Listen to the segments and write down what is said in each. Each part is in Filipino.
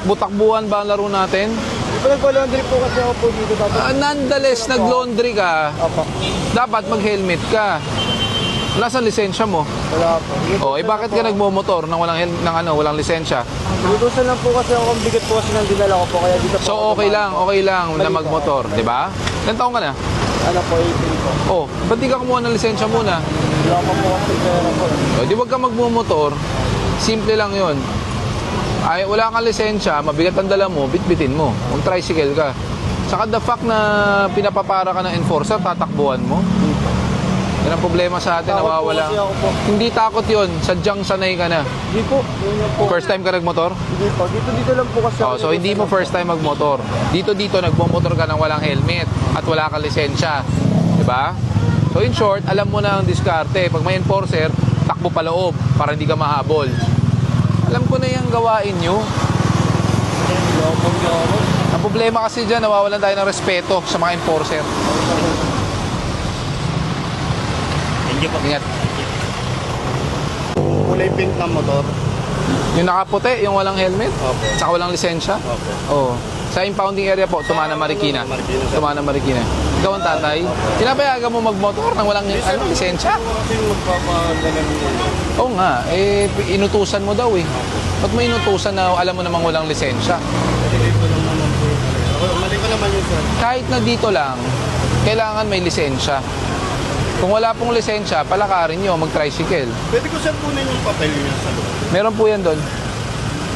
Takbo-takbuhan ba ang laro natin? Di ba nagpa-laundry po kasi ako po dito dapat? Nonetheless, nag-laundry ka, Opo. dapat mag-helmet ka. Wala sa lisensya mo. Wala po. Oh, bakit ka nagmomotor nang walang lisensya? Inutusan lang po kasi ako, ang bigat po kasi ng dinala ko po, kaya dito po. So ako okay lang na Balik magmotor, di ba? Ilan taong ka na? Ano po, 18 po. Oh, ba't di ka kumuha ng lisensya muna? Wala pa po kasi pera po. O, di wag ka magmumotor. Simple lang yon. Ay, wala kang lisensya, mabigat ang dala mo, bitbitin mo. Mag-tricycle ka. Saka the fact na pinapapara ka ng enforcer, tatakbuhan mo. Yan ang problema sa atin, Takot po nawawala. kasi ako po. Hindi takot yon, sadyang sanay ka na. Hindi po. Yun lang po. First time ka nagmotor? Hindi po. Dito lang po kasi Oh, so hindi mo first time magmotor. Dito nagmomotor ka nang walang helmet at wala kang lisensya. 'Di ba? So in short, alam mo na ang diskarte. Pag may enforcer, takbo pa loob para hindi ka mahabol. Alam ko na yung gawain nyo. Ang problema kasi dyan, nawawalan tayo ng respeto sa mga enforcer. Ingat. Kulay pink na motor. Yung nakaputi, yung walang helmet, Opo. saka walang lisensya. Opo. Oo. Sa impounding area po, Tumana, Marikina. Tumana, Marikina. Ikaw ang tatay. Pinapayagan mo magmotor nang walang lisensya? Kasi magpapagalan mo. Oo nga, inutusan mo daw eh. Ba't mo inutusan na alam mo namang walang lisensya? Dito lang naman po. Mali ko naman yun, sir. Kahit na dito lang, kailangan may lisensya. Kung wala pong lisensya, palakarin nyo, mag-tricycle. Pwede ko, sir, kunin yung papel niya sa loob. Meron po yan doon.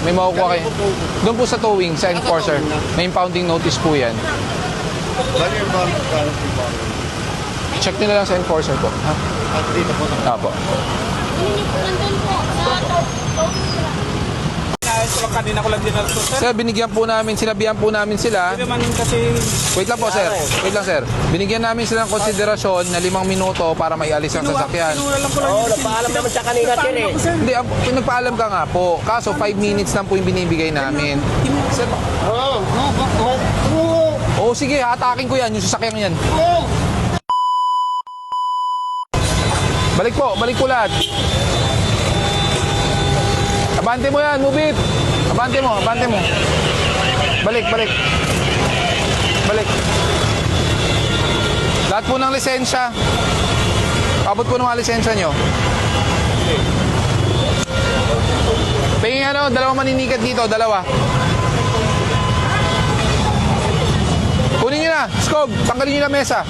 May makukuha kayo. Doon po sa towing, sa enforcer. May impounding notice po yan. Lagi yung bang kano po ba? Check nyo na lang sa enforcer po. Ha? At dito po. Apo. Nandun po sa Kanina ko lang din narito, sir. Sir, sinabihan po namin sila. Hindi naman kasi... Wait lang po, sir. Wait lang, sir. Binigyan namin sila ng konsiderasyon na 5 minuto para maialis ang sasakyan. Kinuha lang ko lang Oo, nagpaalam naman siya kanina sir eh. Hindi, nagpaalam ka nga po. Kaso 5 minutes lang po yung binibigay namin. Sir, oh, sige, hatakin ko yan, yung sasakyan yan. Balik po lahat. Abante mo yan, move it. Abante mo. Balik. Lahat po ng lisensya. Abot po ng mga lisensya nyo. Pingin dalawang maninikat dito, dalawa. Kunin nyo na, Skog, tanggalin nyo na mesa.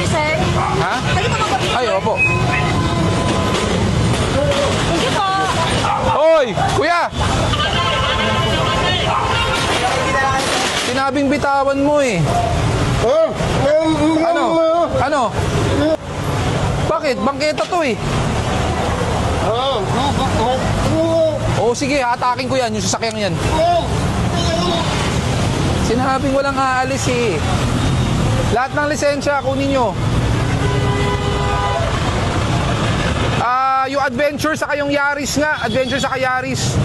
sir. Ha? Pwede pa mag-picture? Ay, opo. Hindi po. Hoy, kuya! Sinabing bitawan mo eh. Ano? Bakit? Bangketa to eh. Oo, sige, atakin ko yan, yung sasakyan yan. Sinabing walang aalis eh. Lahat ng lisensya, kunin nyo. Yung Adventure saka yung Yaris nga. Adventure saka Yaris.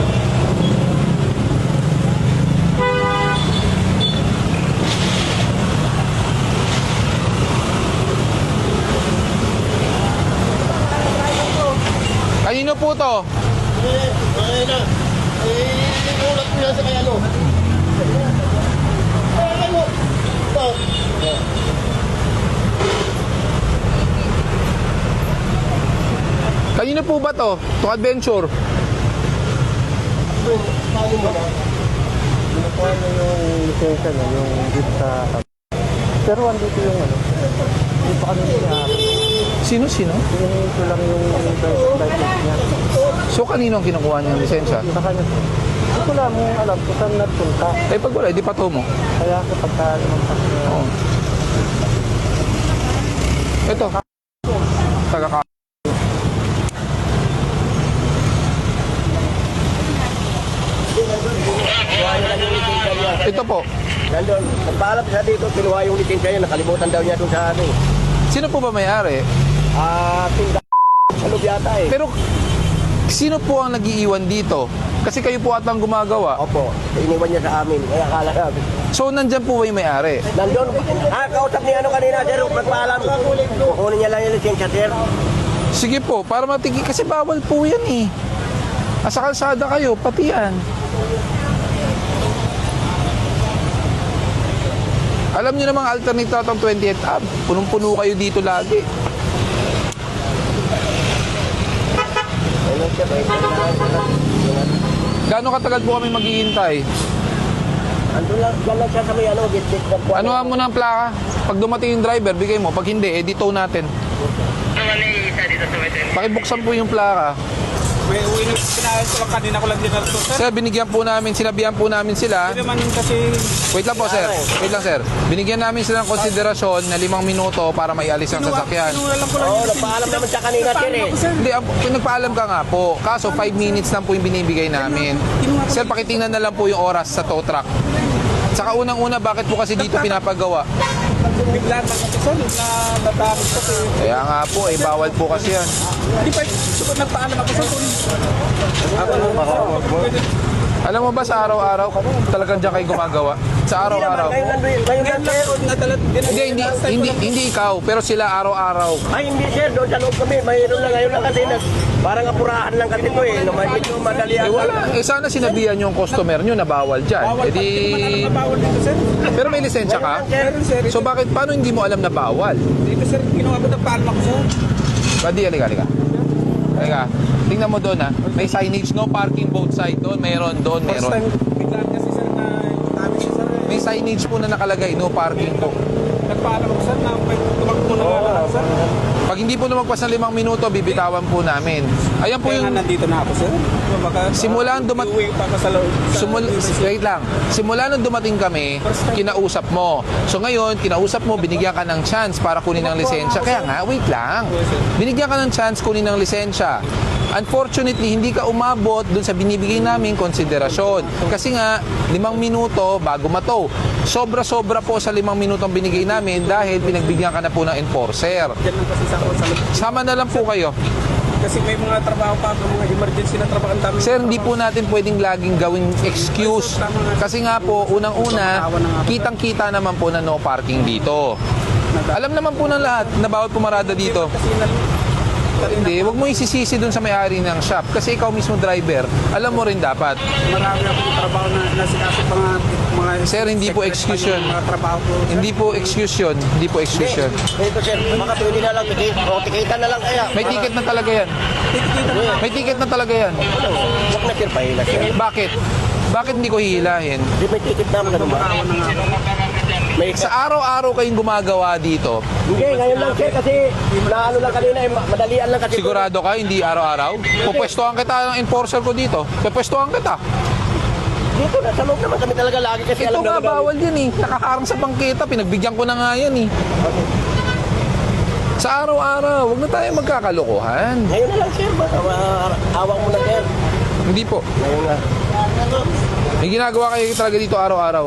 Kanino po to? Inulat mo yan sa kaya ano. Kanino po ba to? Itong Adventure? Paano mo na? Pinukuha na yung lisensya na, yung dito sa... Pero andito yung ano. Hindi pa kami niya. Sino? Hinihingi ko lang yung license niya. So kanino ang kinukuha niya ng lisensya? Sa kanya. Hindi ko lang alam kung saan nagpunta. Eh pag wala, di pa to mo. Kaya kapag lumampas niya. Oo. Ito. Taga Ito po. Nandun, nagpaalam siya dito, kinuha yung lisensya niya, nakalimutan daw niya dun sa ano. Sino po ba may-ari? Tinda sa loob yata eh. Pero sino po ang nag-iiwan dito? Kasi kayo po atang gumagawa. Opo, iniwan niya sa amin, kaya akala ka. So nandyan po ba yung may-ari? Nandun, kausap niya ano kanina, sir, nagpaalam. Kukunin niya lang yung lisensya, sir. Sige po, para matigi. Kasi bawal po yan eh. Sa kalsada kayo, patian. Alam nyo namang alternate route ang 28th Ave. Punong-puno kayo dito lagi. Ayun, sir. Gaano katagal po kami maghihintay? Andun lang siya sa may git-git ng kuwan. Ano mo ng plaka? Pag dumating yung driver, bigay mo. Pag hindi, tow natin. Pakibuksan po yung plaka. May uwi na pinayos ko lang kanina ko lang din to, sir. Sir, binigyan po namin, sinabihan po namin sila. Hindi naman kasi Wait lang po, sir. Wait lang, sir. Binigyan namin sila ng konsiderasyon na 5 minuto para maialis ang sasakyan. kinuha lang ko lang Oo, yun. nagpaalam naman siya kanina, sir eh. Hindi, nagpaalam ka nga po. Kaso 5 minutes lang po yung binibigay namin. Sir, pakitingnan na lang po yung oras sa tow truck. Saka unang-una, bakit po kasi dito pinapagawa? Bigla na kasi, sir. Natatapos kasi. Kaya nga po, bawal po kasi yan. Hindi pa, nagpaalam ako, sir. Ako lang pwede. Alam mo ba sa araw-araw, talagang dyan kayo gumagawa? Sa araw-araw. Ngayon lang, sir. Hindi ikaw, pero sila araw-araw. Ay, hindi, sir. Doon sa loob kami. Mayroon lang ngayon lang kasi. Parang apurahan lang kasi ito eh. Medyo madali Wala. Sana sinabihan yung customer nyo na bawal dyan. Bawal pa, hindi naman bawal dito, sir. Pero may lisensya ka? Meron, sir. So bakit, paano hindi mo alam na bawal? Dito, sir, kinuha ko ng paalam ako, sir. Pwede, halika. Tingnan mo doon ha. May signage, no parking both side doon. Meron doon, First time, meron. bigla kasi, sir, na tabi siya, sir. May signage po na nakalagay, no parking po. Nagpaalam ako, sir, na tumakbo na nga lang, sir. Pag hindi po lumagpas ng 5 minuto, bibitawan po namin. Ayan po Kaya nga yung... nandito na ako, sir. Simulan Uwi pa ako sa loob. Wait lang. Simula nung dumating kami, kinausap mo. So ngayon, kinausap mo, binigyan ka ng chance para kunin ng lisensya. Kaya nga, wait lang. Binigyan ka ng chance kunin ng lisensya. Unfortunately, hindi ka umabot dun sa binibigay namin konsiderasyon. Kasi nga, 5 minuto bago matow. Sobra-sobra po sa 5 minutong binigay namin dahil pinagbigyan ka na po ng enforcer. Diyan lang kasi sa loob. Sama na lang po kayo. Kasi may mga trabaho pa ako, mga emergency na trabaho ang dami. Sir, hindi po natin pwedeng laging gawing excuse. Kasi nga po, unang-una, kitang-kita naman po na no parking dito. Alam naman po ng lahat na bawal pumarada dito. Kasi Hindi, wag mo isisisi dun sa may-ari ng shop. Kasi ikaw mismo driver, alam mo rin dapat. marami akong trabaho na nasikasok mga Sir, hindi po excuse yun. mga trabaho ko. Hindi po excuse yun. Hindi po excuse yun. Ito, sir. Baka pwede na lang. Tikitan na lang kaya. May ticket na talaga yan. May ticket na talaga yan. Huwag na, sir. Pahila, sir. Bakit? Bakit hindi ko hihilahin? Di may ticket naman. Ganun ba? May Sa araw-araw kayong gumagawa dito, Hindi, ngayon lang, sir. Kasi naano lang kanina. Madalian lang kasi. sigurado ka, hindi araw-araw? Pupwestuhan kita ng enforcer ko dito. Pupwestuhan kita. Dito na. Sa loob naman kami talaga lagi. Kasi Ito alam nga, na bawal yan eh. Nakaharang sa bangketa, pinagbigyan ko na nga yan eh. Sa araw-araw, huwag na tayo magkakalokohan. Ngayon na lang, sir. Awang mo na, sir. Hindi po. Ngayon na. May ginagawa kayo talaga dito araw-araw.